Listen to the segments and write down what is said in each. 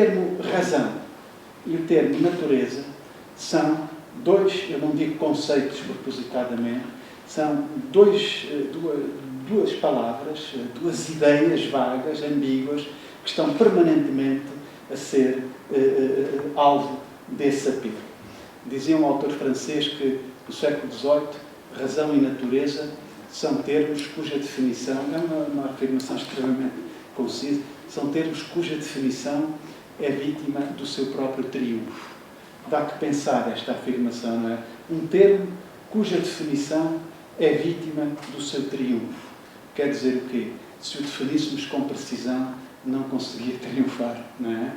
termo razão e o termo natureza são dois, eu não digo conceitos propositadamente, são duas palavras, duas ideias vagas, ambíguas, que estão permanentemente a ser alvo desse apelo. Dizia um autor francês que, no século XVIII, razão e natureza são termos cuja definição, é uma afirmação extremamente concisa, são termos cuja definição é vítima do seu próprio triunfo. Dá que pensar esta afirmação, não é? Um termo cuja definição é vítima do seu triunfo. Quer dizer o quê? Se o definíssemos com precisão, não conseguia triunfar, não é?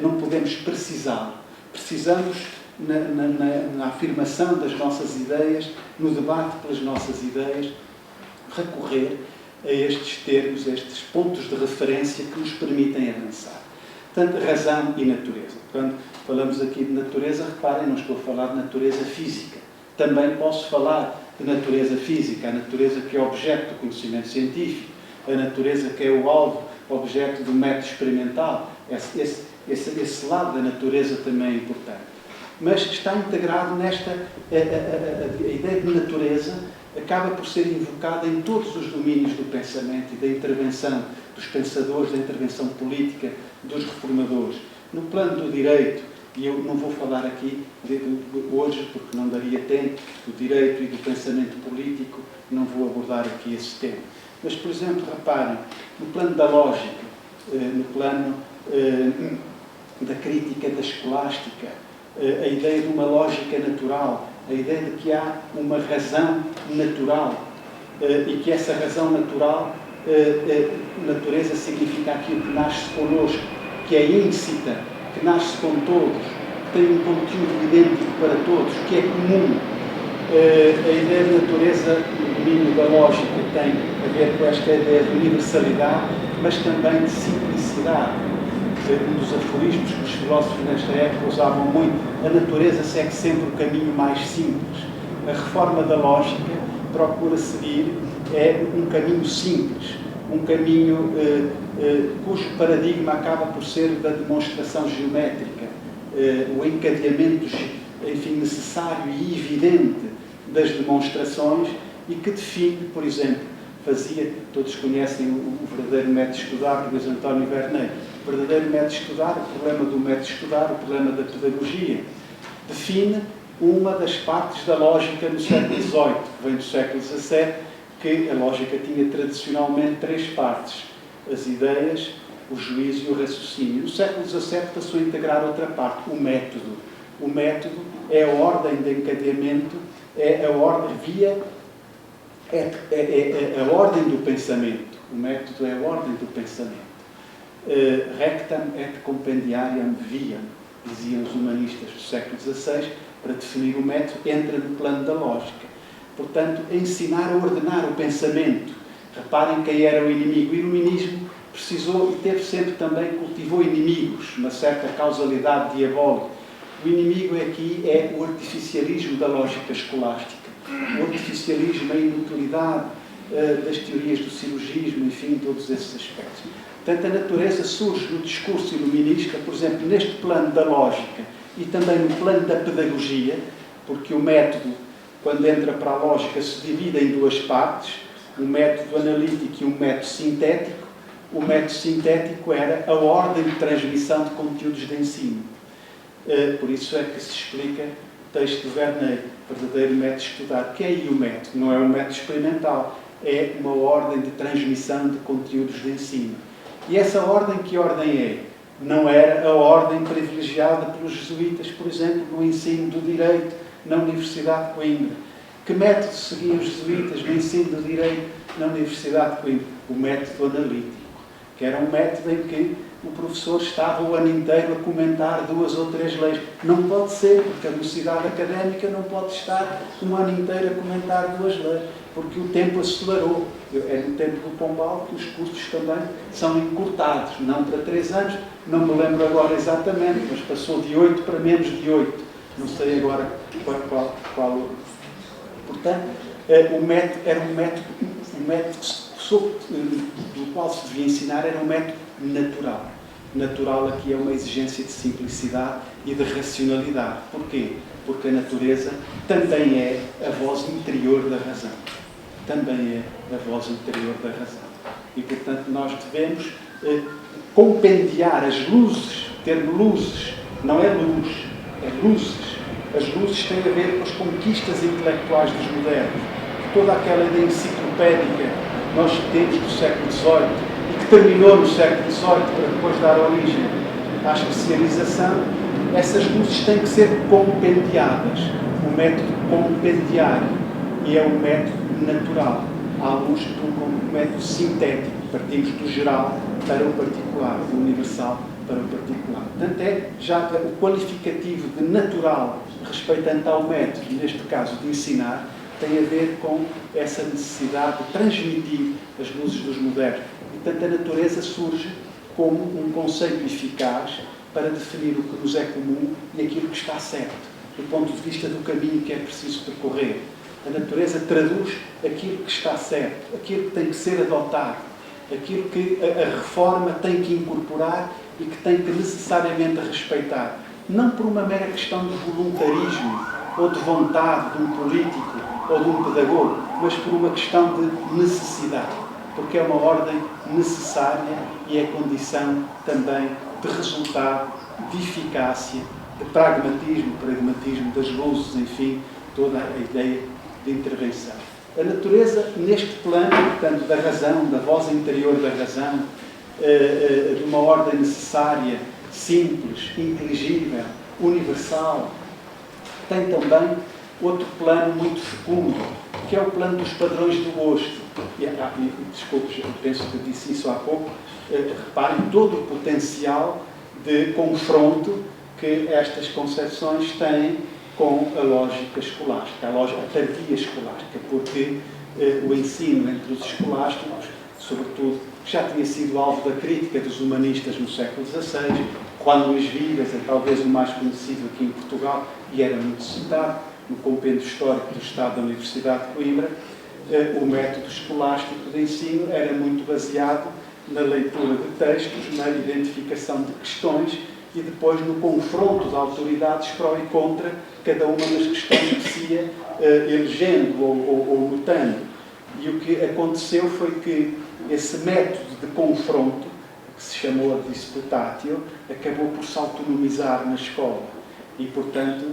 Não podemos precisá-lo. Precisamos, na afirmação das nossas ideias, no debate pelas nossas ideias, recorrer a estes termos, a estes pontos de referência que nos permitem avançar. Portanto, razão e natureza. Quando falamos aqui de natureza, reparem, não estou a falar de natureza física. Também posso falar de natureza física, a natureza que é objeto do conhecimento científico, a natureza que é o alvo, objeto do método experimental. Esse lado da natureza também é importante. Mas está integrado nesta... A ideia de natureza acaba por ser invocada em todos os domínios do pensamento e da intervenção dos pensadores, da intervenção política, dos reformadores. No plano do direito, e eu não vou falar aqui hoje, porque não daria tempo, do direito e do pensamento político, não vou abordar aqui esse tema. Mas, por exemplo, reparem, no plano da lógica, no plano da crítica da escolástica, a ideia de uma lógica natural, a ideia de que há uma razão natural e que essa razão natural, natureza significa aquilo que nasce connosco, que é íncita, que nasce com todos, que tem um conteúdo idêntico para todos, que é comum. A ideia de natureza, no domínio da lógica, tem a ver com esta ideia de universalidade, mas também de simplicidade. Um dos aforismos que os filósofos nesta época usavam muito, a natureza segue sempre o caminho mais simples. A reforma da lógica procura seguir um caminho simples, um caminho cujo paradigma acaba por ser da demonstração geométrica, o encadeamento, enfim, necessário e evidente das demonstrações e que define, por exemplo, todos conhecem o verdadeiro método de estudar, do Luís António Werner. O verdadeiro método de estudar, o problema do método de estudar, o problema da pedagogia, define uma das partes da lógica no século XVIII, que vem do século XVII, que a lógica tinha tradicionalmente três partes: as ideias, o juízo e o raciocínio. No século XVII passou a integrar outra parte, o método. O método é a ordem de encadeamento, é a ordem a ordem do pensamento. O método é a ordem do pensamento. Rectam et compendiariam viam, diziam os humanistas do século XVI, para definir o método, entra no plano da lógica. Portanto, ensinar a ordenar o pensamento. Reparem quem era o inimigo. O iluminismo precisou e teve sempre também, cultivou inimigos, uma certa causalidade diabólica. O inimigo aqui é o artificialismo da lógica escolástica, o artificialismo, a inutilidade das teorias do silogismo, enfim, todos esses aspectos. Portanto, a natureza surge no discurso iluminista, por exemplo, neste plano da lógica e também no plano da pedagogia, porque o método, quando entra para a lógica, se divide em duas partes, um método analítico e um método sintético. O método sintético era a ordem de transmissão de conteúdos de ensino. Por isso é que se explica o texto de Werner, verdadeiro método de estudar. Que é aí o método? Não é um método experimental, é uma ordem de transmissão de conteúdos de ensino. E essa ordem, que ordem é? Não era a ordem privilegiada pelos jesuítas, por exemplo, no ensino do direito na Universidade de Coimbra. Que método seguiam os jesuítas no ensino do direito na Universidade de Coimbra? O método analítico, que era um método em que o professor estava o ano inteiro a comentar 2 ou 3 leis. Não pode ser, porque a velocidade académica não pode estar um ano inteiro a comentar 2 leis, porque o tempo acelerou. É no tempo do Pombal que os cursos também são encurtados, não para 3 anos, não me lembro agora exatamente, mas passou de 8 para menos de 8. Não sei agora qual. Portanto, o método era um método do qual se devia ensinar, era um método natural. natural aqui é uma exigência de simplicidade e de racionalidade. Porquê? Porque a natureza também é a voz interior da razão. Também é a voz interior da razão. E, portanto, nós devemos compendiar as luzes, ter luzes, não é luz, é luzes. As luzes têm a ver com as conquistas intelectuais dos modernos. Toda aquela ideia enciclopédica que nós temos do século XVIII e que terminou no século XVIII para depois dar origem à especialização, essas luzes têm que ser compendiadas. O método compendiário e é o método natural. À luz do método sintético. Partimos do geral para o particular, do universal para o particular. Portanto, é já o qualificativo de natural, respeitante ao método, neste caso de ensinar, tem a ver com essa necessidade de transmitir as luzes dos modernos. E, portanto, a natureza surge como um conceito eficaz para definir o que nos é comum e aquilo que está certo, do ponto de vista do caminho que é preciso percorrer. A natureza traduz aquilo que está certo, aquilo que tem que ser adotado, aquilo que a reforma tem que incorporar e que tem que necessariamente respeitar. Não por uma mera questão de voluntarismo ou de vontade de um político ou de um pedagogo, mas por uma questão de necessidade, porque é uma ordem necessária e é condição também de resultado, de eficácia, de pragmatismo das luzes, enfim, toda a ideia de intervenção. A natureza, neste plano, portanto, da razão, da voz interior da razão, de uma ordem necessária, simples, inteligível, universal, tem também outro plano muito fecundo, que é o plano dos padrões do gosto. Desculpe, penso que disse isso há pouco. Reparem todo o potencial de confronto que estas concepções têm com a lógica escolástica, a tardia escolástica, porque o ensino entre os escolásticos, sobretudo, já tinha sido alvo da crítica dos humanistas no século XVI, Juan Luís Vigas é talvez o mais conhecido aqui em Portugal e era muito citado no compêndio histórico do Estado da Universidade de Coimbra. O método escolástico de ensino era muito baseado na leitura de textos, na identificação de questões e depois no confronto de autoridades pró e contra cada uma das questões que se ia elegendo ou notando. E o que aconteceu foi que esse método de confronto, que se chamou disputatio, acabou por se autonomizar na escola. E, portanto,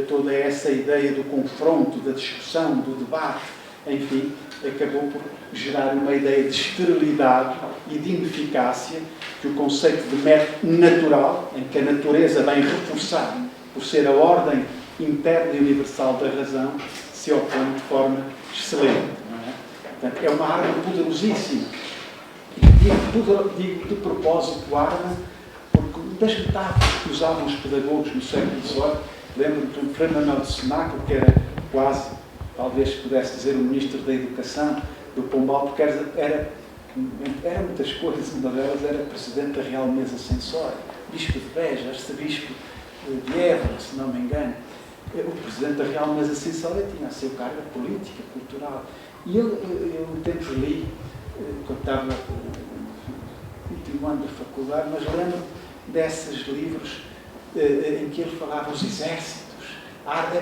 toda essa ideia do confronto, da discussão, do debate, enfim, acabou por gerar uma ideia de esterilidade e de ineficácia que o conceito de método natural, em que a natureza vem reforçar por ser a ordem interna e universal da razão, se opõe de forma excelente. Não é? Portanto, é uma arma poderosíssima. Digo de propósito arma, porque das metáforas que usavam os pedagogos no século XVIII, lembro-me de Frei Manuel de Senaco, que era quase, talvez pudesse dizer, o Ministro da Educação do Pombal, porque era muitas coisas, uma delas era Presidente da Real Mesa Censória, Bispo de Beja, Arcebispo de Évora, se não me engano. O Presidente da Real Mesa Censória tinha a seu cargo a política, cultural. E eu tempos li, quando estava no último ano da faculdade, mas lembro desses livros em que ele falava os exércitos.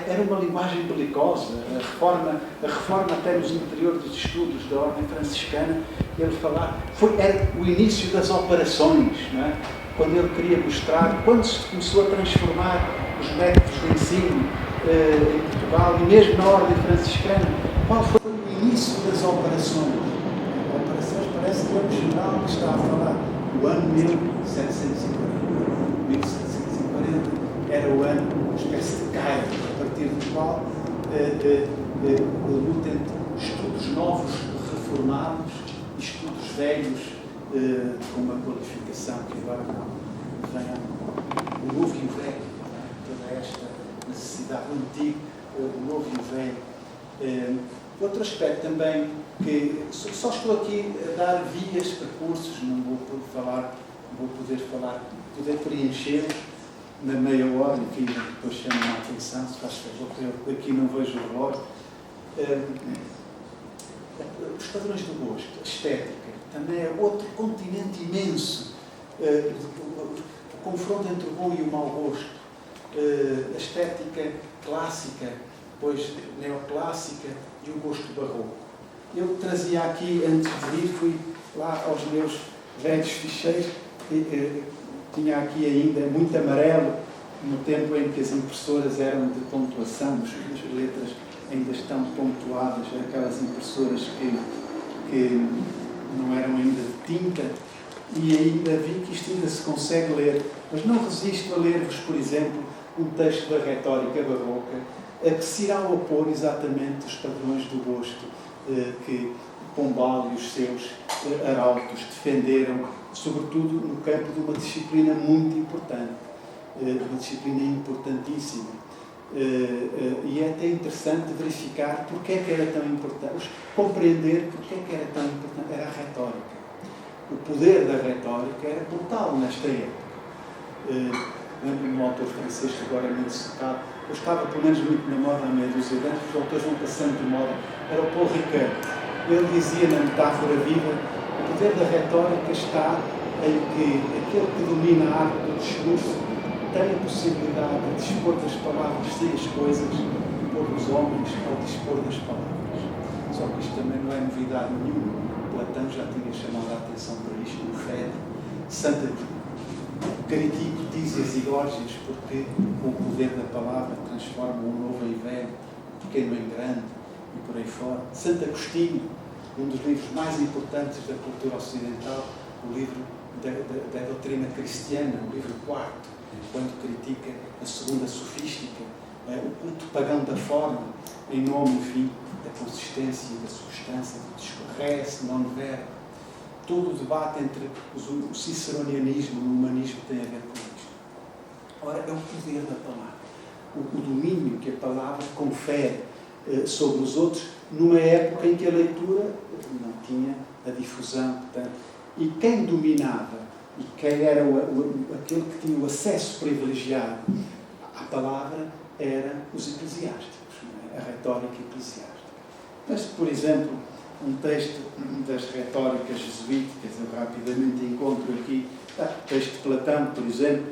Era uma linguagem belicosa. A reforma até nos interiores dos estudos da Ordem Franciscana, ele falava, era o início das operações, não é? Quando ele queria mostrar, quando se começou a transformar os métodos de ensino em Portugal, e mesmo na Ordem Franciscana, qual foi o início das operações? Operações, parece que é o general que está a falar. O ano 1740. 1740 era o ano, uma espécie de caio, a partir do qual lutem estudos novos reformados, estudos velhos com uma qualificação que agora não venha o novo e o velho, toda esta necessidade, o antigo, o novo e o velho. Outro aspecto também, que só estou aqui a dar vias, percursos, não vou poder preencher na meia hora, enfim, depois chamo a atenção, se faz favor, eu aqui não vejo o relógio. Os padrões do gosto, a estética, também é outro continente imenso o confronto entre o bom e o mau gosto, a estética clássica, depois neoclássica e o gosto barroco. Eu trazia aqui, antes de vir, fui lá aos meus velhos ficheiros, tinha aqui ainda muito amarelo, no tempo em que as impressoras eram de pontuação, as letras ainda estão pontuadas, aquelas impressoras que não eram ainda de tinta, e ainda vi que isto ainda se consegue ler, mas não resisto a ler-vos, por exemplo, um texto da retórica barroca, a que se irá opor exatamente os padrões do gosto que Pombal e os seus arautos defenderam, sobretudo no campo de uma disciplina muito importante, uma disciplina importantíssima. E é até interessante verificar porque é que era tão importante, compreender porque é que era tão importante, era a retórica. O poder da retórica era brutal nesta época. Um autor francês que agora é muito citado, eu estava pelo menos muito na moda há meia dúzia de anos, os autores vão passando de moda, era o Paul Ricoeur. Ele dizia na metáfora viva, o poder da retórica está em que aquele que domina a arte do discurso tem a possibilidade de dispor das palavras sem as coisas, pôr os homens ao dispor das palavras. Só que isto também não é novidade nenhuma. Platão já tinha chamado a atenção para isto no Fed. Santa Critico Tísias e Gorgias, porque com o poder da palavra transforma o novo em velho, o pequeno em grande e por aí fora. Santo Agostinho, um dos livros mais importantes da cultura ocidental, o livro da doutrina cristiana, o livro 4, quando critica a segunda sofística, o culto pagão da forma, em nome, enfim, da consistência e da substância, do discurso, res, non ver. Todo o debate entre o ciceronianismo e o humanismo tem a ver com isto. Ora, é o poder da palavra. O domínio que a palavra confere sobre os outros numa época em que a leitura não tinha a difusão. Portanto, e quem dominava e quem era aquele que tinha o acesso privilegiado à palavra eram os eclesiásticos, a retórica eclesiástica. Mas, por exemplo, um texto das retóricas jesuíticas, eu rapidamente encontro aqui, texto de Platão, por exemplo,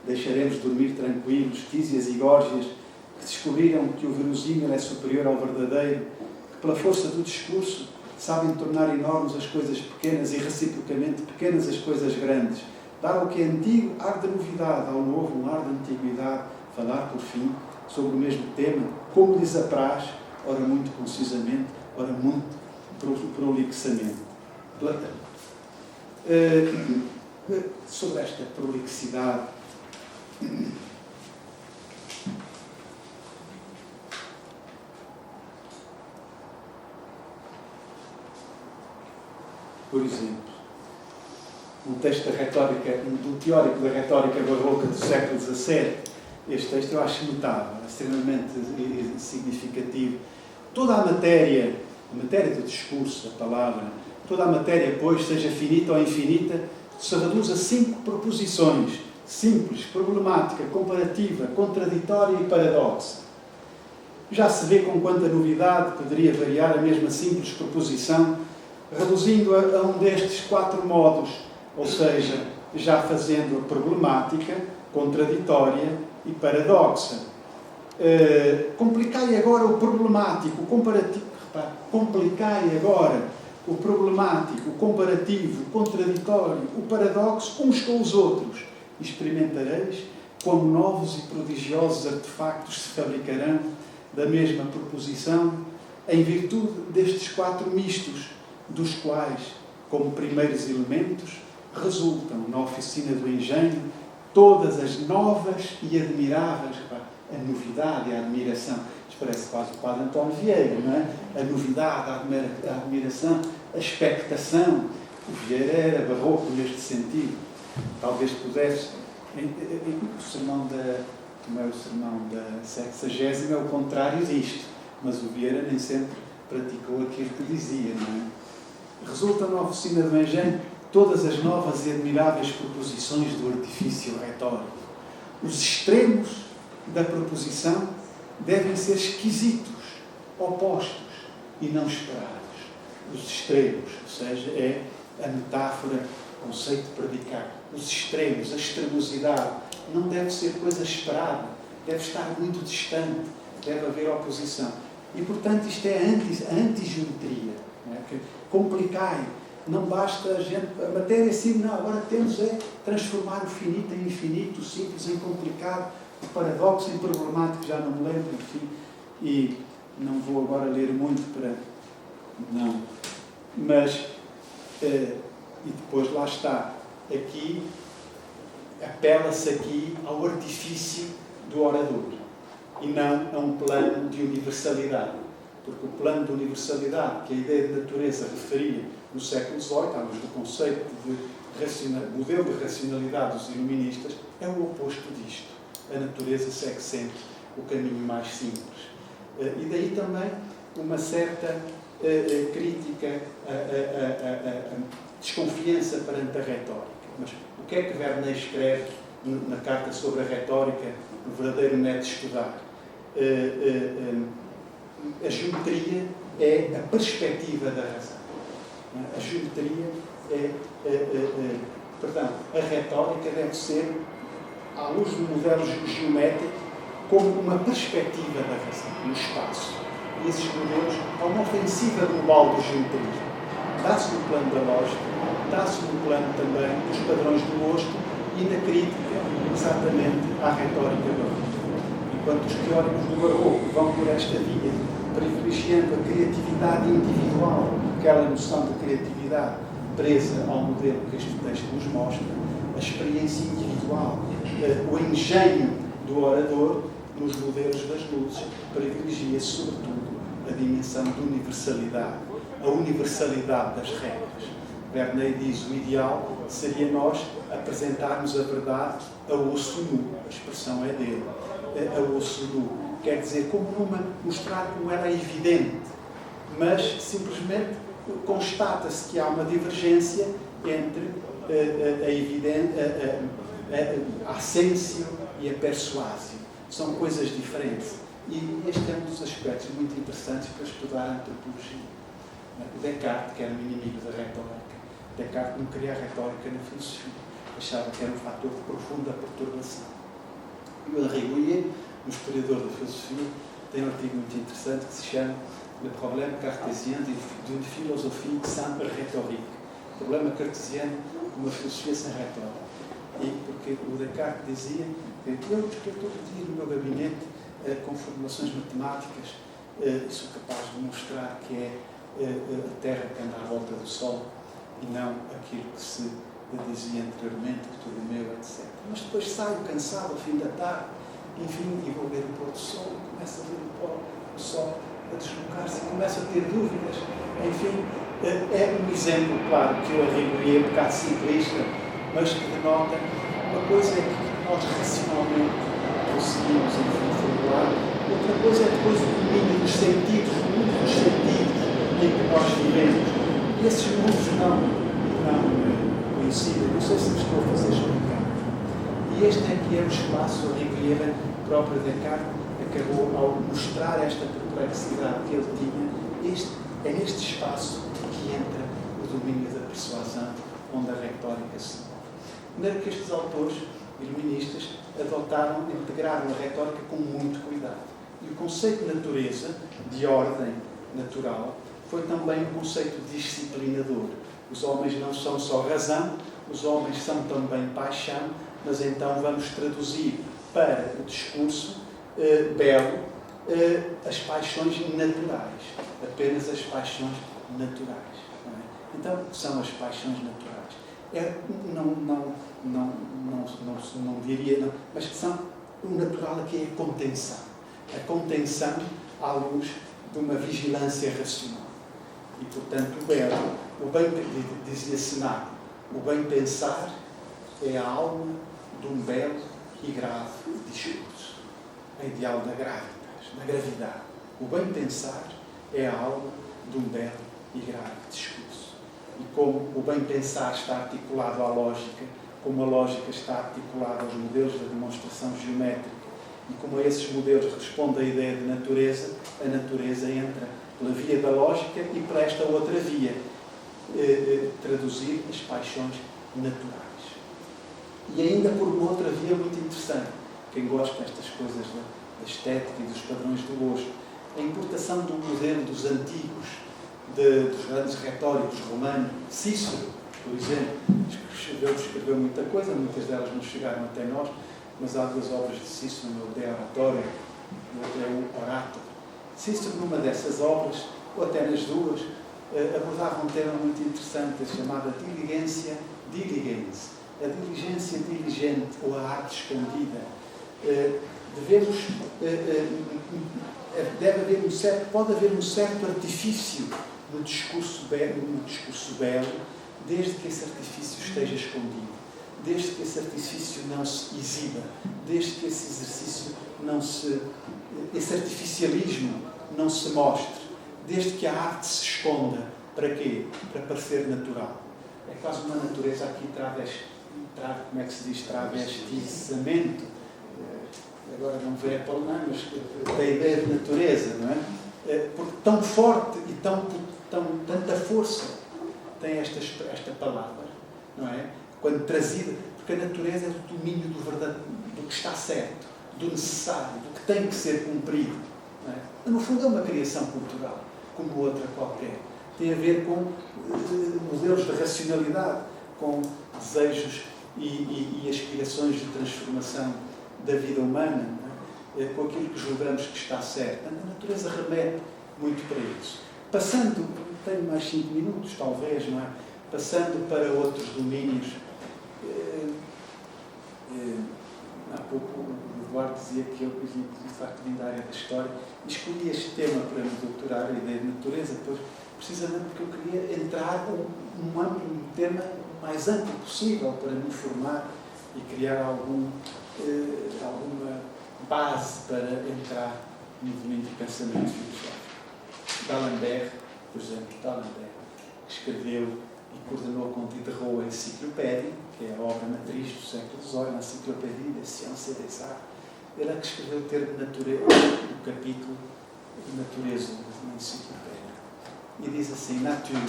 deixaremos dormir tranquilos, Tísias e Górgias, que descobriram que o verosímil é superior ao verdadeiro, que pela força do discurso sabem tornar enormes as coisas pequenas e reciprocamente pequenas as coisas grandes, dar ao que é antigo ar de novidade, ao novo um ar de antiguidade, falar, por fim, sobre o mesmo tema, como lhes apraz, ora muito concisamente, ora muito prolixamente. Platão. Sobre esta prolixidade, por exemplo, um texto da retórica, do teórico da retórica barroca do século XVII, este texto eu acho notável, extremamente significativo. Toda a matéria do discurso, da palavra, toda a matéria, pois, seja finita ou infinita, se reduz a 5 proposições, simples, problemática, comparativa, contraditória e paradoxa. Já se vê com quanta novidade poderia variar a mesma simples proposição, reduzindo-a a um destes 4 modos, ou seja, já fazendo a problemática, contraditória e paradoxa. Complicai agora o problemático, o comparativo. Complicai agora o problemático, o comparativo, o contraditório, o paradoxo uns com os outros. E experimentareis como novos e prodigiosos artefactos se fabricarão da mesma proposição em virtude destes 4 mistos, dos quais, como primeiros elementos, resultam na oficina do engenho todas as novas e admiráveis, a novidade e a admiração. Isto parece quase o Padre António Vieira, não é? A novidade, a admiração, a expectação. O Vieira era barroco neste sentido. Talvez pudesse, o sermão da 60ª é o contrário disto, mas o Vieira nem sempre praticou aquilo que dizia, não é? Resulta na oficina do engenho todas as novas e admiráveis proposições do artifício retórico. Os extremos da proposição devem ser esquisitos, opostos e não esperados. Os extremos, ou seja, é a metáfora com conceito de predicado, os extremos, a extremosidade, não deve ser coisa esperada, deve estar muito distante, deve haver oposição. E, portanto, isto é a antigeometria, não é? Que complicai, não basta a matéria simples, não, agora temos é transformar o finito em infinito, o simples em complicado, o paradoxo em problemático, já não me lembro, enfim, e não vou agora ler muito para... não. Mas, e depois lá está, aqui, apela-se aqui ao artifício do orador e não a um plano de universalidade. Porque o plano de universalidade que a ideia de natureza referia no século XVIII, à luz do conceito de modelo de racionalidade dos iluministas, é o oposto disto. A natureza segue sempre o caminho mais simples. E daí também uma certa crítica, desconfiança perante a retórica. Mas o que é que Verneuil escreve na carta sobre a retórica, o verdadeiro método de estudar? A geometria é a perspectiva da razão. A geometria perdão, a retórica deve ser, à luz do modelo geométrico, como uma perspectiva da razão, no espaço. E esses modelos, há uma ofensiva global do geometrismo. Dá-se no plano da lógica, dá-se no plano também dos padrões do gosto e na crítica, exatamente, à retórica barroca. Enquanto os teóricos do barroco vão por esta via, privilegiando a criatividade individual, aquela noção de criatividade presa ao modelo que este texto nos mostra, a experiência individual, o engenho do orador, nos modelos das luzes, privilegia sobretudo a dimensão de universalidade, a universalidade das regras. Verneuil diz que o ideal seria nós apresentarmos a verdade a osso nu, a expressão é dele, a osso nu, quer dizer, mostrar como ela é evidente, mas simplesmente constata-se que há uma divergência entre a essência e a persuasão. São coisas diferentes. E este é um dos aspectos muito interessantes para estudar a antropologia. O Descartes, que era um inimigo da retórica, Descartes não queria a retórica na filosofia. Achava que era um fator de profunda perturbação. E o Henri Gouillet, um historiador da filosofia, tem um artigo muito interessante que se chama Le problème cartésien d'une philosophie sans rhétorique. O problema cartesiano de uma filosofia sem retórica. E porque o Descartes dizia que eu estou todo dia no meu gabinete com formulações matemáticas e sou capaz de mostrar que é a Terra que anda à volta do Sol e não aquilo que se dizia anteriormente, que tudo é meu, etc. Mas depois saio cansado ao fim da tarde, enfim, e vou ver o pôr do Sol, e começo a ver o Sol a deslocar-se, e começo a ter dúvidas. Enfim, é um exemplo, claro, que eu arribei um bocado simplista, mas que denota uma coisa é que nós racionalmente conseguimos, enfim, formular, outra coisa é depois o domínio dos sentidos, o mundo dos sentidos em que nós vivemos. E esses mundos não coincidem. Não sei se me estou a fazer explicar. E este é que é o espaço, a Riviera própria Descartes acabou ao mostrar esta perplexidade que ele tinha. É neste espaço que entra o domínio da persuasão, onde a retórica se move. De maneira que estes autores iluministas adotaram, integraram a retórica com muito cuidado. E o conceito de natureza, de ordem natural, foi também um conceito disciplinador. Os homens não são só razão, os homens são também paixão, mas então vamos traduzir para o discurso belo as paixões naturais, apenas as paixões naturais. Não é? Então, são as paixões naturais. Não diria, não, mas são o natural aqui é a contenção. A contenção à luz de uma vigilância racional. E, portanto, o belo, o bem, dizia Senac, o bem pensar é a alma de um belo e grave discurso. É ideal da gravidade. O bem pensar é a alma de um belo e grave discurso. E como o bem pensar está articulado à lógica, como a lógica está articulada aos modelos da demonstração geométrica, e como a esses modelos responde a ideia de natureza, a natureza entra pela via da lógica e para esta outra via, traduzir as paixões naturais. E ainda por uma outra via muito interessante, quem gosta destas coisas da estética e dos padrões do gosto, a importação do modelo dos antigos, dos grandes retóricos romanos. Cícero, por exemplo, escreveu muita coisa, muitas delas não chegaram até nós, mas há duas obras de Cícero, uma De Oratória, e outra é o Orator. Cícero, numa dessas obras, ou até nas duas, abordava um tema muito interessante, chamada diligência diligens, a diligência diligente, ou a arte escondida. Pode haver um certo artifício no discurso belo, desde que esse artifício esteja escondido, desde que esse artifício não se exiba, desde que esse artificialismo não se mostre, desde que a arte se esconda. Para quê? Para parecer natural. É quase uma natureza aqui como é que se diz? Travestizamento. Agora não vê para alemão, mas da ideia de natureza, não é? Porque tão forte e tanta força tem esta palavra, não é? Quando trazida, porque a natureza é do domínio do verdadeiro, do que está certo, do necessário, do que tem que ser cumprido. Não é? No fundo é uma criação cultural, como outra qualquer. Tem a ver com modelos de racionalidade, com desejos e aspirações de transformação da vida humana, não é? Com aquilo que julgamos que está certo. A natureza remete muito para isso. Passando, tenho mais 5 minutos talvez, não é? Passando para outros domínios. Há pouco o Eduardo dizia que eu, de facto, vim da área da história, e escolhi este tema para me doutorar, a ideia de natureza, precisamente porque eu queria entrar num tema mais amplo possível para me informar e criar alguma base para entrar no domínio do pensamento filosófico. D'Alembert, por exemplo, escreveu e coordenou com Diderot a Enciclopédia, que é a obra matriz do século XVIII, a Enciclopédia des Sciences et des Arts. Ele é que escreveu o termo natureza, o capítulo de natureza na Enciclopédia. E diz assim, nature,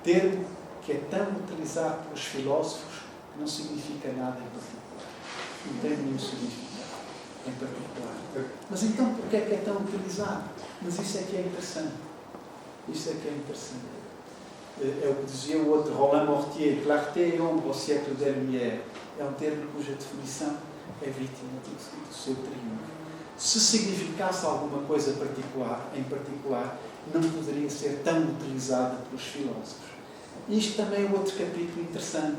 termo que é tão utilizado pelos filósofos que não significa nada em particular. Não tem nenhum significado em particular. Mas então, porquê é que é tão utilizado? Mas isso é que é interessante. Isso é que é interessante. É o que dizia o outro, Roland Mortier, clarté et ombre au siècle des Lumières. É um termo cuja definição é vítima do seu triunfo. Se significasse alguma coisa em particular, não poderia ser tão utilizada pelos filósofos. Isto também é outro capítulo interessante,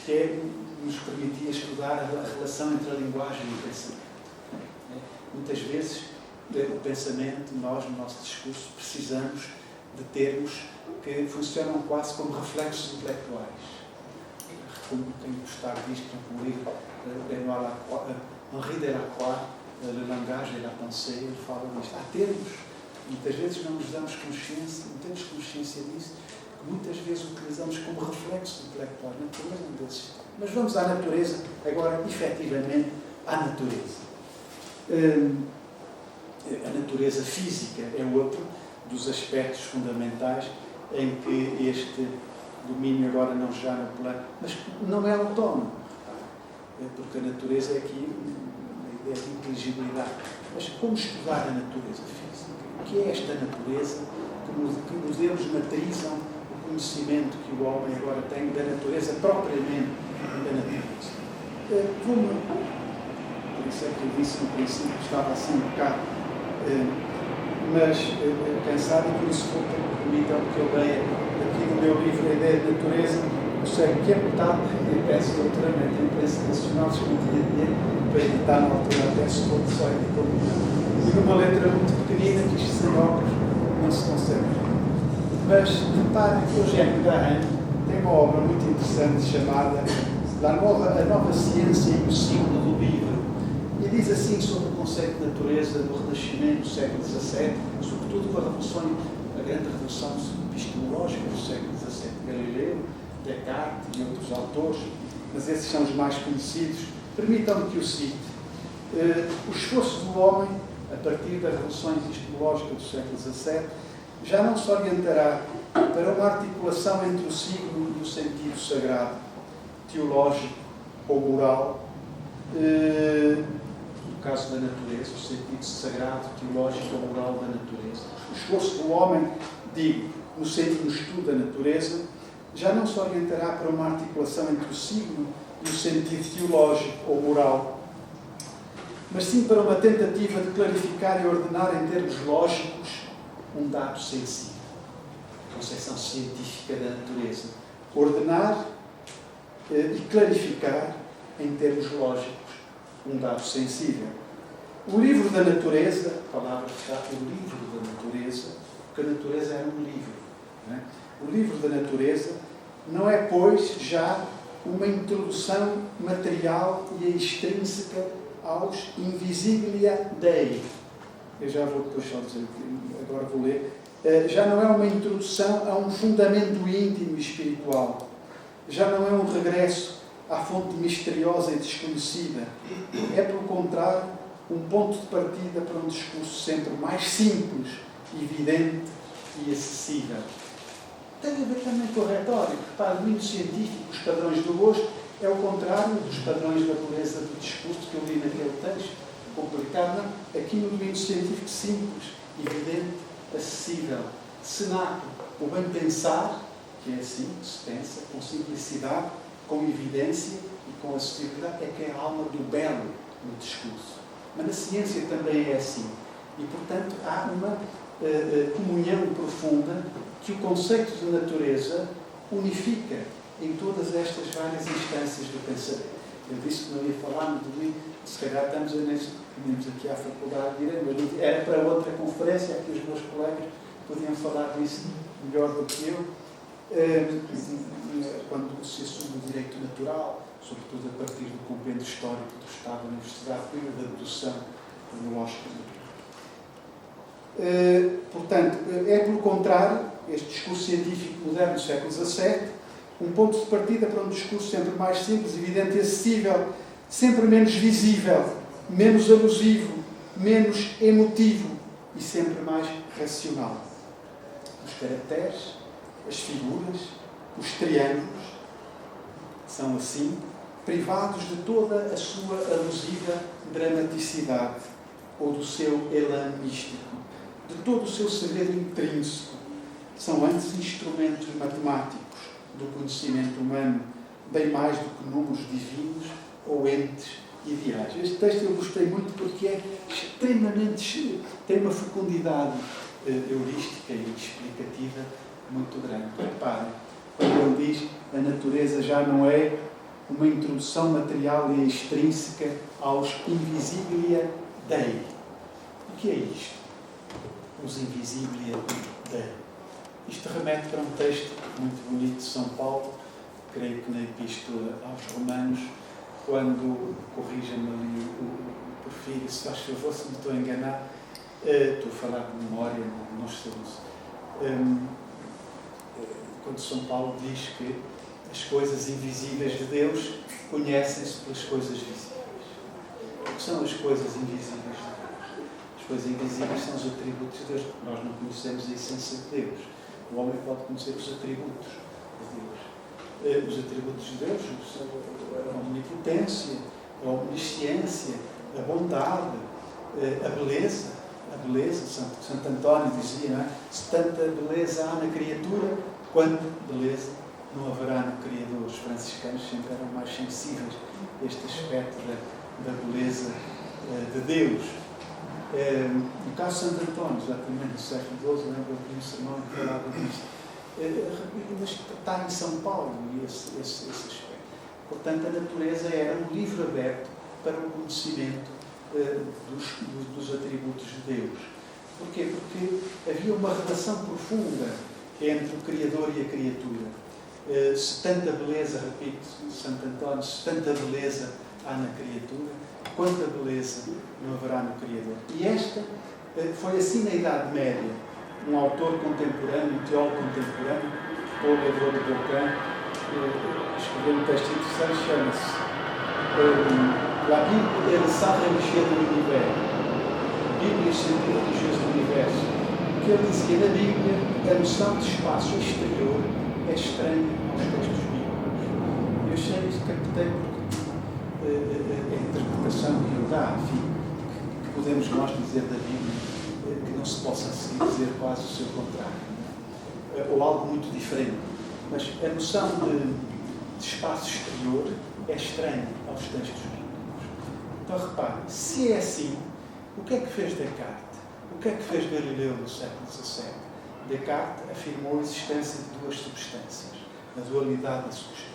que nos permitia estudar a relação entre a linguagem e o pensamento. Muitas vezes, o pensamento, nós, no nosso discurso, precisamos de termos que funcionam quase como reflexos intelectuais. Quem gostar disto, como livro Henri Delacroix, Le langage et la pensée, ele fala disto. Há termos, muitas vezes não nos damos consciência, não temos consciência disso, que muitas vezes utilizamos como reflexo intelectual. A natureza não desses. Mas vamos à natureza, agora, efetivamente, à natureza. A natureza física é outro dos aspectos fundamentais em que este domínio agora não já no plano, mas não é autónomo, porque a natureza é aqui uma ideia de inteligibilidade. Mas como estudar a natureza física? O que é esta natureza que modelos matrizam o conhecimento que o homem agora tem da natureza propriamente da natureza? Por isso é que eu disse no princípio que estava assim um bocado mas pensar, e por isso vou ter que permitir que eu leia aqui no meu livro A Ideia de Natureza, eu sei que é metade, e peço doutoramento em imprensa nacional, se não tinha dinheiro para editar na altura até se for só editor. E numa letra muito pequenina, que isto sem óculos não se consegue. Mas reparem que o Eugène Dahan tem uma obra muito interessante chamada A Nova Ciência e o Ciclo do Livro. E diz assim sobre o conceito de natureza do Renascimento do século XVII, sobretudo com a grande revolução epistemológica do século XVII, Galileu, Descartes e outros autores, mas esses são os mais conhecidos. Permitam-me que o cite. O esforço do homem, a partir da revolução epistemológica do século XVII, já não se orientará para uma articulação entre o signo e o sentido sagrado, teológico ou moral. No caso da natureza, o sentido sagrado, teológico ou moral da natureza. O esforço do homem, digo, no estudo da natureza, já não se orientará para uma articulação entre o signo e o sentido teológico ou moral, mas sim para uma tentativa de clarificar e ordenar em termos lógicos um dado sensível. Concepção científica da natureza. Ordenar e clarificar em termos lógicos um dado sensível. O livro da natureza, a palavra está o livro da natureza, porque a natureza era um livro. Não é? O livro da natureza não é, pois, já uma introdução material e extrínseca aos Invisibilia Dei. Eu já vou depois só dizer, agora vou ler. Já não é uma introdução a um fundamento íntimo e espiritual. Já não é um regresso à fonte misteriosa e desconhecida. É, pelo contrário, um ponto de partida para um discurso sempre mais simples, evidente e acessível. Tem a ver também com a retórica. Para o domínio científico, os padrões do gosto é o contrário dos padrões da beleza do discurso que eu li naquele texto. Complicado, não? Aqui no domínio científico, simples, evidente, acessível. Senato, o bem pensar, que é assim, que se pensa, com simplicidade, com evidência e com acessibilidade, é que é a alma do belo no discurso. Mas na ciência também é assim. E, portanto, há uma comunhão profunda que o conceito de natureza unifica em todas estas várias instâncias do pensamento. Eu disse que não ia falar muito de mim, se calhar estamos aqui à faculdade de Direito, mas era para outra conferência, aqui os meus colegas podiam falar disso melhor do que eu. Quando se assume o direito natural, sobretudo a partir do compêndio histórico do Estado da Universidade e da dedução cronológica. Portanto, é pelo contrário, este discurso científico moderno do século XVII, um ponto de partida para um discurso sempre mais simples, evidente e acessível, sempre menos visível, menos alusivo, menos emotivo e sempre mais racional. Os caracteres, as figuras, os triângulos são assim privados de toda a sua alusiva dramaticidade ou do seu elan místico, de todo o seu segredo intrínseco. São antes instrumentos matemáticos do conhecimento humano, bem mais do que números divinos ou entes ideais. Este texto eu gostei muito porque é extremamente, tem uma fecundidade heurística e explicativa muito grande. Reparem, quando ele diz a natureza já não é uma introdução material e extrínseca aos Invisibilia Dei. O que é isto? Os Invisibilia Dei. Isto remete para um texto muito bonito de São Paulo, creio que na Epístola aos Romanos, quando, corrija-me ali o Porfírio, se faz favor, se me estou a enganar, estou a falar de memória, não sei isso. Quando São Paulo diz que as coisas invisíveis de Deus conhecem-se pelas coisas visíveis. O que são as coisas invisíveis de Deus? As coisas invisíveis são os atributos de Deus. Nós não conhecemos a essência de Deus. O homem pode conhecer os atributos de Deus. Os atributos de Deus são a omnipotência, a omnisciência, a bondade, a beleza. A beleza, Santo António dizia, não é? Se tanta beleza há na criatura, quanta beleza não haverá no Criador. Os franciscanos sempre eram mais sensíveis a este aspecto da beleza de Deus. No caso de Santo António, exatamente no século XII, lembro que um sermão que falava disto. Mas está em São Paulo esse aspecto. Portanto, a natureza era um livro aberto para o conhecimento dos atributos de Deus. Porquê? Porque havia uma relação profunda entre o Criador e a criatura. Se tanta beleza, repito, Santo António, se tanta beleza há na criatura, quanta beleza não haverá no Criador. E esta foi assim na Idade Média. Um autor contemporâneo, um teólogo contemporâneo, Paulo Levaux de Bocquin, escreveu um texto interessante, chama-se La Bible et le sang religieux de l'univers. Bíblia e o sentido religioso do universo. Que ele dizia na Bíblia, a noção de espaço exterior é estranha aos textos bíblicos. Eu achei isto até porque a interpretação que ele dá, enfim, que podemos nós dizer da Bíblia, que não se possa assim dizer quase o seu contrário, ou algo muito diferente. Mas a noção de espaço exterior é estranha aos textos bíblicos. Então repare, se é assim, o que é que fez Descartes? O que é que fez Galileu no século XVII? Descartes afirmou a existência de duas substâncias, a dualidade da substância,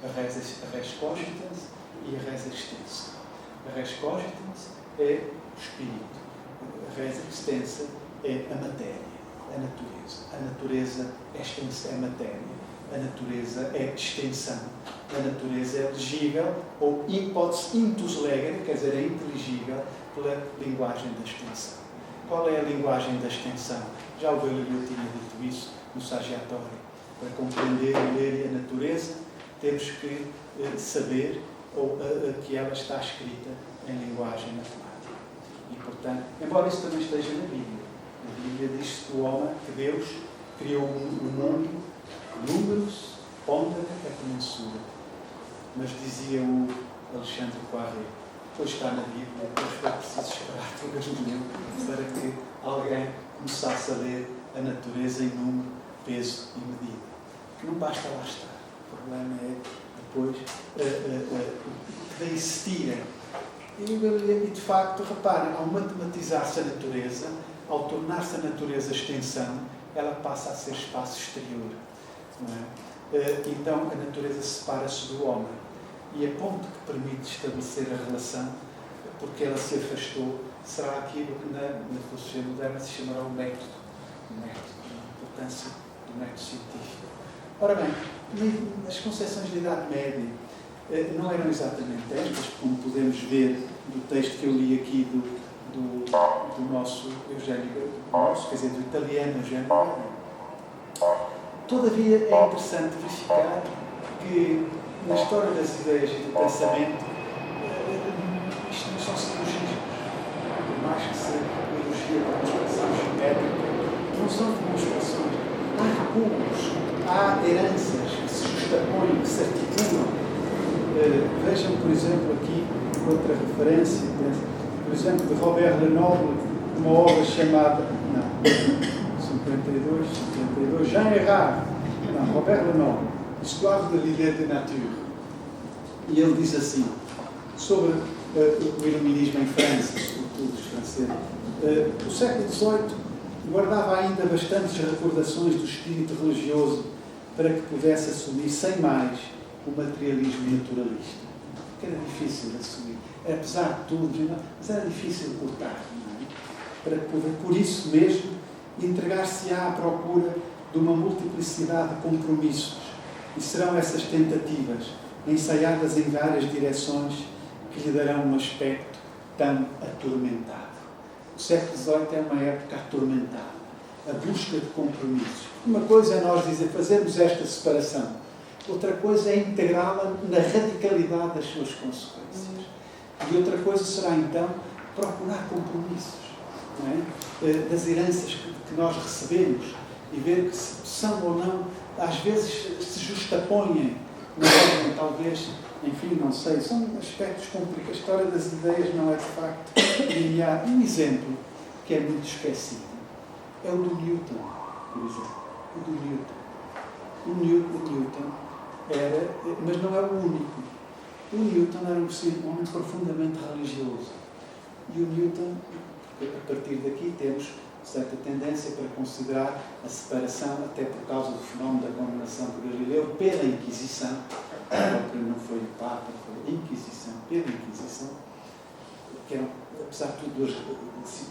a res cogitans e a res extensa. A res cogitans é o espírito, a res extensa é a matéria, a natureza. A natureza é matéria, a natureza é extensão, a natureza é legível, ou intus legere, quer dizer, é inteligível pela linguagem da extensão. Qual é a linguagem da extensão? Já o Galileu tinha dito isso no Saggiatore. Para compreender e ler a natureza, temos que saber que ela está escrita em linguagem matemática. E, portanto, embora isso também esteja na Bíblia, a Bíblia diz que Deus criou o mundo, números, pondera et mensura. Mas dizia o Alexandre Poiré, pois está na Bíblia, pois foi preciso esperar por Galileu para que alguém começasse a ler a natureza em número, peso e medida. Que não basta lá estar. O problema é depois de insistirem. E de facto, reparem, ao matematizar-se a natureza, ao tornar-se a natureza extensão, ela passa a ser espaço exterior. Não é? Então a natureza separa-se do homem. E a ponto que permite estabelecer a relação, porque ela se afastou, será aquilo que na filosofia moderna se chamará o método. A importância do método científico. Ora bem, as concepções da Idade Média não eram exatamente estas, como podemos ver do texto que eu li aqui do nosso Eugênio, quer dizer, do italiano Eugênio. Todavia é interessante verificar que na história das ideias e do pensamento isto não são silogismos, por mais que se elogie a demonstração geométrica, não são demonstrações. Há recuos, há heranças que se justapõem, que se articulam. Vejam, por exemplo, aqui outra referência, por exemplo, de Robert Lenoble, uma obra chamada 52, Jean Erard, Robert Lenoble, Histoire de l'idée de nature. E ele diz assim, sobre o iluminismo em França, sobretudo os franceses, o século XVIII guardava ainda bastantes recordações do espírito religioso para que pudesse assumir sem mais o materialismo naturalista. Que era difícil de assumir. Apesar de tudo, mas era difícil cortar. Não é? Para poder, por isso mesmo, entregar-se-á à procura de uma multiplicidade de compromissos. E serão essas tentativas, ensaiadas em várias direções, que lhe darão um aspecto tão atormentado. O século XVIII é uma época atormentada. A busca de compromissos. Uma coisa é nós fazermos esta separação. Outra coisa é integrá-la na radicalidade das suas consequências. E outra coisa será, então, procurar compromissos. Não é? Das heranças que nós recebemos e ver que são ou não, às vezes se justapõem, talvez, enfim, não sei, são aspectos complicados. A história das ideias não é, de facto, linear. Um exemplo que é muito esquecido é o do Newton, por exemplo. O do Newton. O Newton era, mas não é o único. O Newton era um homem profundamente religioso. E o Newton, a partir daqui temos certa tendência para considerar a separação, até por causa do fenómeno da condenação por Galileu, pela Inquisição, que não foi o Papa, foi a Inquisição, pela Inquisição, que eram, apesar de tudo,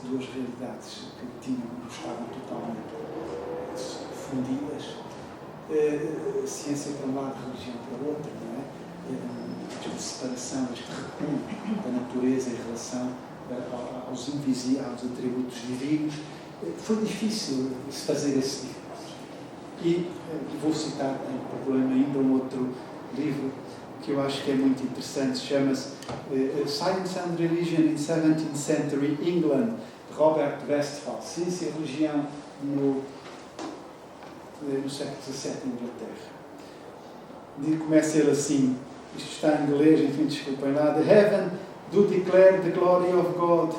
duas realidades que estavam totalmente fundidas, ciência para um lado, religião para o outro, não é? Esta separação, este recuo da natureza em relação aos invisíveis, aos atributos divinos, foi difícil se fazer esse diagnóstico. E vou citar, em problema ainda, um outro livro que eu acho que é muito interessante, chama-se Science and Religion in 17th Century England, de Robert Westphal, Ciência e Religião no século XVII em Inglaterra. Começa ele assim, isto está em inglês, enfim, desculpem lá. The heaven do declare the glory of God,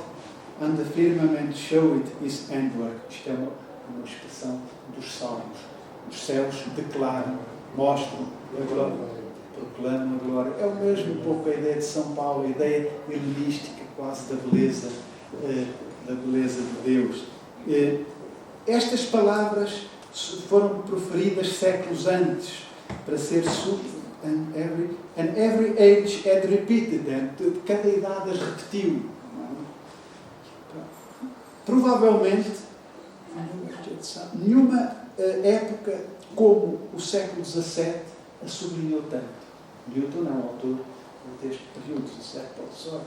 and the firmament show it his handwork. Isto é uma expressão dos Salmos. Os céus declaram, mostram a glória, proclamam a glória. É o mesmo um pouco a ideia de São Paulo, a ideia helenística quase da beleza de Deus. Estas palavras foram proferidas séculos antes para ser and every age had repeated them. Cada idade as repetiu. Provavelmente nenhuma época como o século XVII a sublinhou tanto. Newton é um autor deste período, XVII pode só,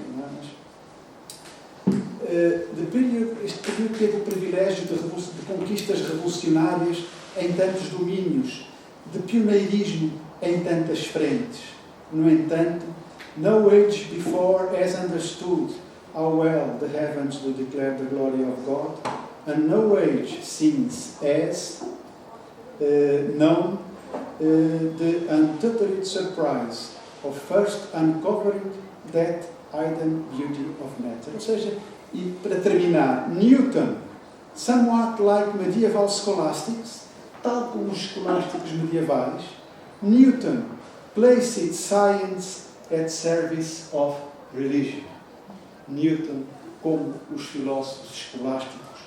este período teve o privilégio de conquistas revolucionárias em tantos domínios, de pioneirismo em tantas frentes. No entanto, no age before has understood how well the heavens do declare the glory of God, and no age since has known the untutored surprise of first uncovering that hidden beauty of nature. Ou seja, e para terminar, Newton, somewhat like medieval scholastics, tal como os escolásticos medievais, Newton placed science at service of religion. Newton, como os filósofos escolásticos,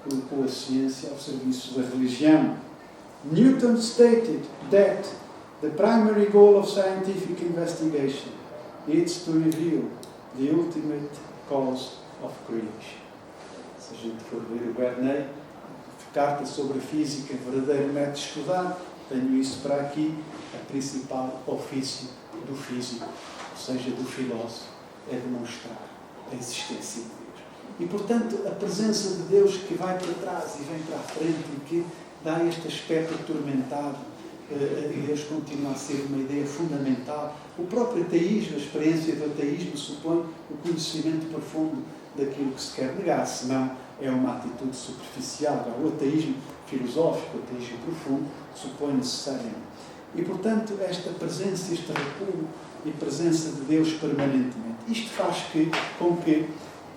colocou a ciência ao serviço da religião. Newton stated that the primary goal of scientific investigation is to reveal the ultimate cause of creation. Se a gente for ler o Bernet, carta sobre a física, verdadeiro método de estudar, tenho isso para aqui, o principal ofício do físico, ou seja, do filósofo, é demonstrar a existência de Deus. E, portanto, a presença de Deus que vai para trás e vem para a frente e que dá este aspecto atormentado, e Deus continua a ser uma ideia fundamental. O próprio ateísmo, a experiência do ateísmo, supõe o conhecimento profundo daquilo que se quer negar, senão é uma atitude superficial. O ateísmo filosófico, o ateísmo profundo, supõe necessariamente. E, portanto, esta presença, este recuo e presença de Deus permanentemente. Isto faz com que,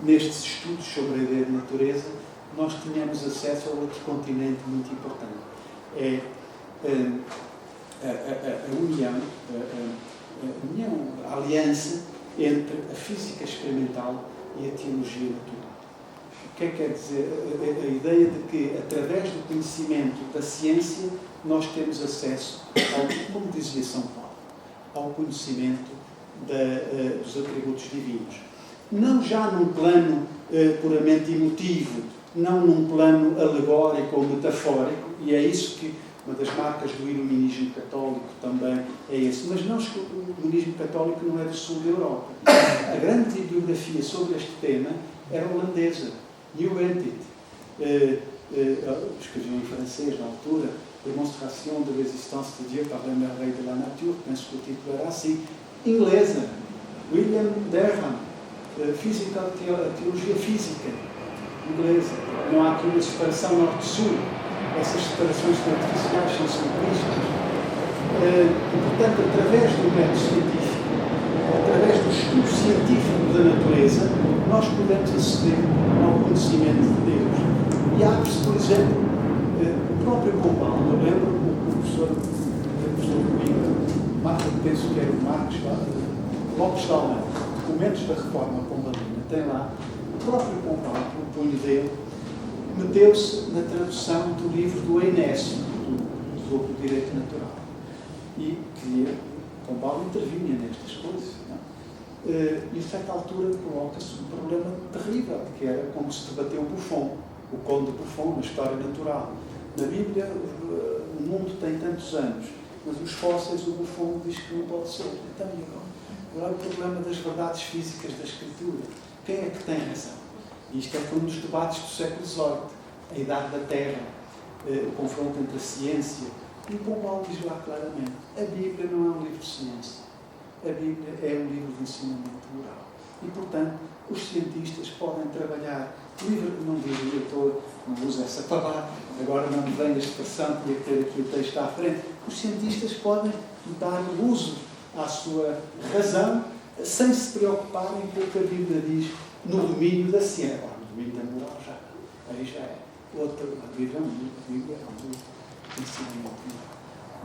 nestes estudos sobre a ideia de natureza, nós tenhamos acesso a outro continente muito importante. É a união, a aliança entre a física experimental e a teologia natural. O que é que quer dizer? A ideia de que, através do conhecimento da ciência, nós temos acesso ao, como dizia São Paulo, ao conhecimento dos atributos divinos. Não já num plano puramente emotivo, não num plano alegórico ou metafórico, e é isso que uma das marcas do iluminismo católico também é esse. Mas não, o iluminismo católico não é do sul da Europa. A grande bibliografia sobre este tema era holandesa, New Entity. Escreviam em francês na altura, Demonstration de l'existence de Dieu par les merveilles de la nature, penso que o título era assim. Inglesa, William Derham, teologia física, inglesa. Não há aqui uma separação norte-sul. Essas separações artificiais são simplísticas. E, portanto, através do método científico, através do estudo científico da natureza, nós podemos aceder ao conhecimento de Deus. E abre-se, por exemplo, o próprio Pombal. Eu lembro o professor comigo, penso que era o Marcos Lopes de Almeida, Documentos da Reforma Pombalina, tem lá o próprio Pombal, o punho dele, meteu-se na tradução do livro do Enécio, do Direito Natural. E queria, Pombal intervinha nestas coisas. Não? E a certa altura coloca-se um problema terrível, que era como se debateu Buffon, o Conde Buffon, na História Natural. Na Bíblia, o mundo tem tantos anos, mas os fósseis, o Buffon diz que não pode ser. Então, qual é o problema das verdades físicas da Escritura? Quem é que tem razão? E isto foi um dos debates do século XVIII, a idade da Terra, o confronto entre a ciência. E Pombal diz lá claramente, a Bíblia não é um livro de ciência, a Bíblia é um livro de ensinamento moral. E, portanto, os cientistas podem trabalhar, não digo leitor, não uso essa palavra, agora não me vem a expressão, tinha que ter aqui o texto à frente, os cientistas podem dar o uso à sua razão, sem se preocuparem com o que a Bíblia diz no domínio da ciência. No domínio da moral aí já é outra. A Bíblia é um ensinamento.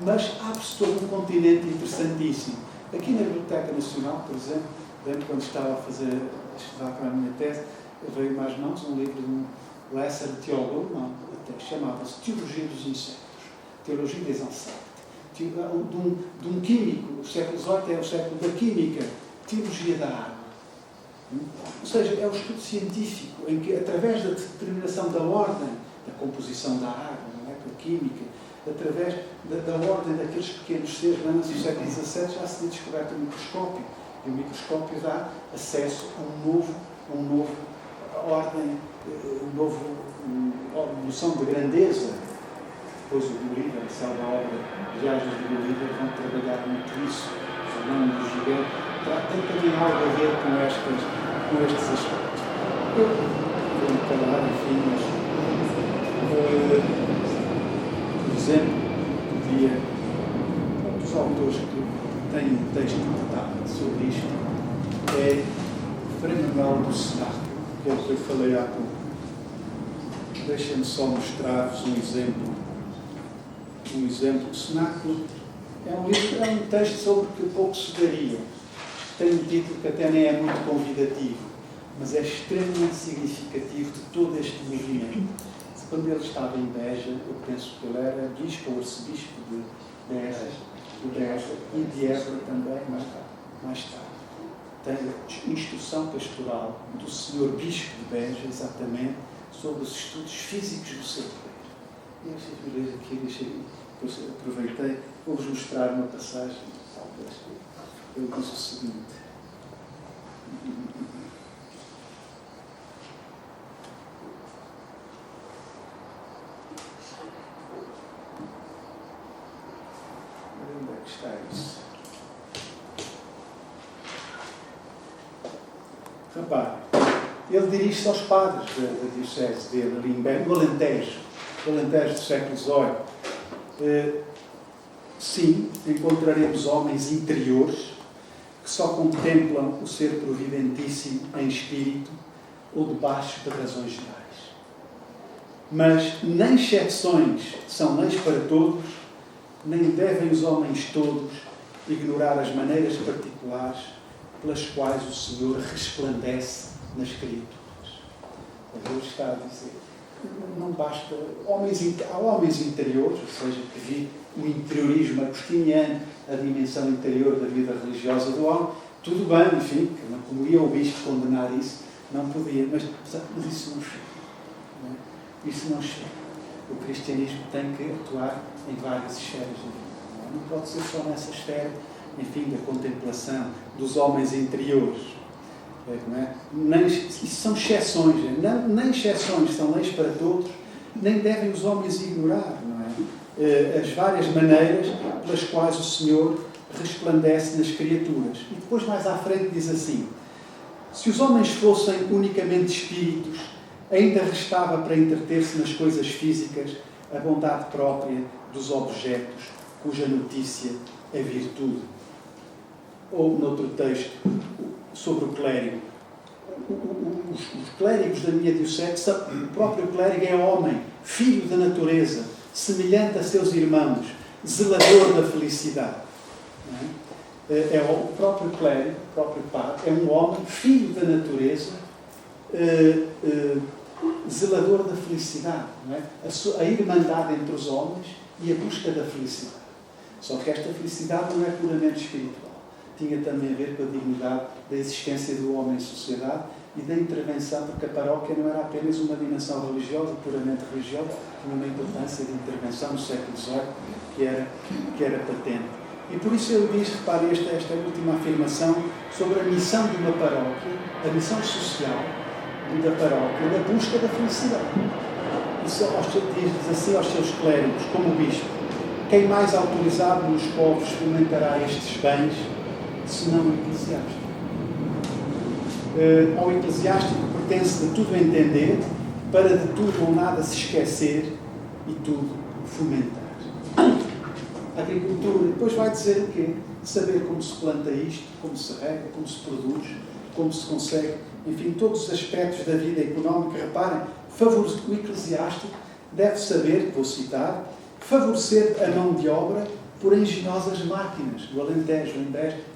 Mas abre-se todo um continente interessantíssimo. Aqui na Biblioteca Nacional, por exemplo, lembro quando estava a estudar para a minha tese, veio mais mãos um livro de um Lesser teólogo, chamava-se Teologia dos Insetos, Teologia des Insectes, de um químico. O século XVIII é o século da química, Teologia da Arma. Ou seja, é o estudo científico em que, através da determinação da ordem, da composição da água, não é? Pela química, através da ordem daqueles pequenos seres, no século XVII já se tinha descoberto o microscópio, e o microscópio dá acesso a uma noção de grandeza. Depois o Bolívar, a célebre obra Viagens de Bolívar, vão trabalhar muito isso, falando do gigante. Tem também algo a ver com estes aspectos. Eu vou me calar, enfim, mas por exemplo, um dos autores que tem um texto importante sobre isto é Frei Manuel do Cenáculo, que é o que eu falei há pouco. Deixem-me só mostrar-vos um exemplo. O Cenáculo é um texto sobre que pouco se daria. Tem um título que até nem é muito convidativo, mas é extremamente significativo de todo este movimento. Quando ele estava em Beja, eu penso que ele era bispo ou arcebispo de Beja e de Évora também, mais tarde. Tem a instrução pastoral do senhor bispo de Beja, exatamente, sobre os estudos físicos do ser poder. E eu sempre vejo aqui, depois aproveitei, vou-vos mostrar uma passagem, talvez. Ele diz o seguinte. Onde é que está isso? Repare, ele dirige-se aos padres da diocese dele, ali no Alentejo do século XVIII. Sim, encontraremos homens interiores que só contemplam o ser providentíssimo em espírito ou debaixo de razões gerais. Mas nem exceções são leis para todos, nem devem os homens todos ignorar as maneiras particulares pelas quais o Senhor resplandece nas criaturas. Deus está a dizer, não basta, há homens interiores, ou seja, que vivem o interiorismo agostiniano, a dimensão interior da vida religiosa do homem, tudo bem, enfim, que não podia o bispo condenar isso, não podia, mas isso não chega. Não é? Isso não chega. O cristianismo tem que atuar em várias esferas da vida. Não pode ser só nessa esfera, enfim, da contemplação dos homens interiores. Não é? Isso são exceções. Nem exceções são leis para todos, nem devem os homens ignorar, não é? As várias maneiras pelas quais o Senhor resplandece nas criaturas. E depois, mais à frente, diz assim: se os homens fossem unicamente espíritos, ainda restava para entreter-se nas coisas físicas a bondade própria dos objetos, cuja notícia é virtude. Ou, noutro texto, sobre o clérigo. Os clérigos da minha diocese, o próprio clérigo é homem, filho da natureza, semelhante a seus irmãos, zelador da felicidade. Não é? É o próprio clérigo, o próprio padre, é um homem, filho da natureza, zelador da felicidade. Não é? A irmandade entre os homens e a busca da felicidade. Só que esta felicidade não é puramente espiritual. Tinha também a ver com a dignidade da existência do homem em sociedade e da intervenção, porque a paróquia não era apenas uma dimensão religiosa, puramente religiosa, tinha uma importância de intervenção no século XVIII que era patente. E por isso ele diz, repare, esta última afirmação sobre a missão de uma paróquia, a missão social da paróquia, da busca da felicidade. Isso diz assim aos seus clérigos, como o bispo: quem mais autorizado nos povos fomentará estes bens, senão o eclesiástico? Ao eclesiástico pertence de tudo entender, para de tudo ou nada se esquecer e tudo fomentar. A agricultura, depois vai dizer o quê? Saber como se planta isto, como se rega, como se produz, como se consegue, enfim, todos os aspectos da vida económica. Reparem, o eclesiástico deve saber, vou citar, favorecer a mão de obra por engenhosas máquinas, do Alentejo,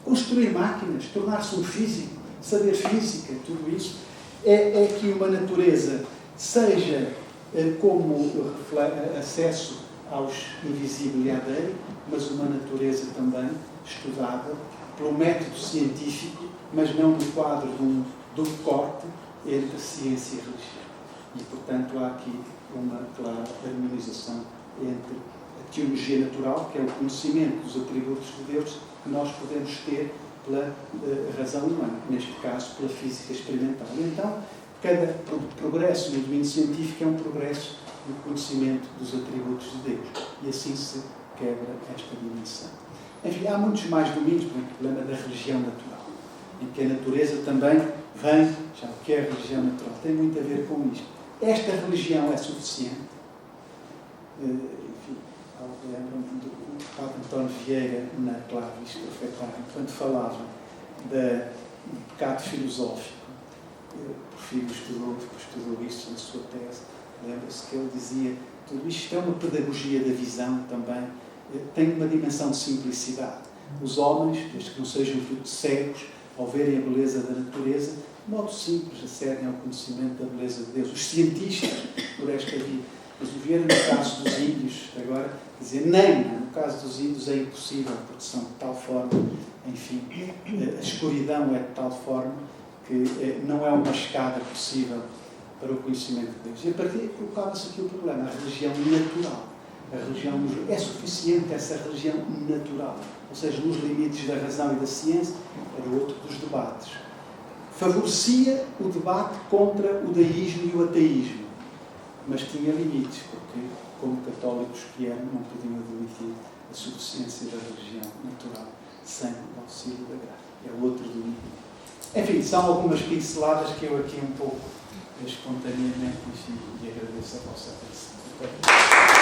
construir máquinas, tornar-se um físico, saber física, tudo isso é que uma natureza seja como acesso aos invisibiliadeiros, mas uma natureza também estudada pelo método científico, mas não no quadro de um corte entre ciência e religião. E, portanto, há aqui uma clara harmonização entre a teologia natural, que é o conhecimento dos atributos de Deus, que nós podemos ter pela razão humana, neste caso pela física experimental. E então, cada progresso no domínio científico é um progresso no conhecimento dos atributos de Deus. E assim se quebra esta dimensão. Enfim, há muitos mais domínios, por exemplo, o problema da religião natural, em que a natureza também vem, já o que é a religião natural, tem muito a ver com isto. Esta religião é suficiente? Enfim, lembram-me do Padre António Vieira, na Clavis Profetário, quando falava do pecado filosófico. O Porfírio estudou isso na sua tese. Lembra-se que ele dizia, tudo isto é uma pedagogia da visão também, tem uma dimensão de simplicidade. Os homens, desde que não sejam tudo cegos, ao verem a beleza da natureza, de modo simples, acedem ao conhecimento da beleza de Deus. Os cientistas, por esta via. Mas o Vieira, no caso dos índios, agora, dizer, nem, no caso dos índios é impossível, porque são de tal forma, enfim, a escuridão é de tal forma que não é uma escada possível para o conhecimento de Deus. E a partir daí colocava-se aqui o problema, a religião natural. A religião é suficiente essa religião natural, ou seja, nos limites da razão e da ciência, era outro dos debates. Favorecia o debate contra o deísmo e o ateísmo, mas tinha limites, porque, como católicos que eram, não podiam admitir a suficiência da religião natural sem o auxílio da graça. É outro domínio. Enfim, são algumas pinceladas que eu aqui um pouco espontaneamente, enfim, e agradeço a vossa atenção.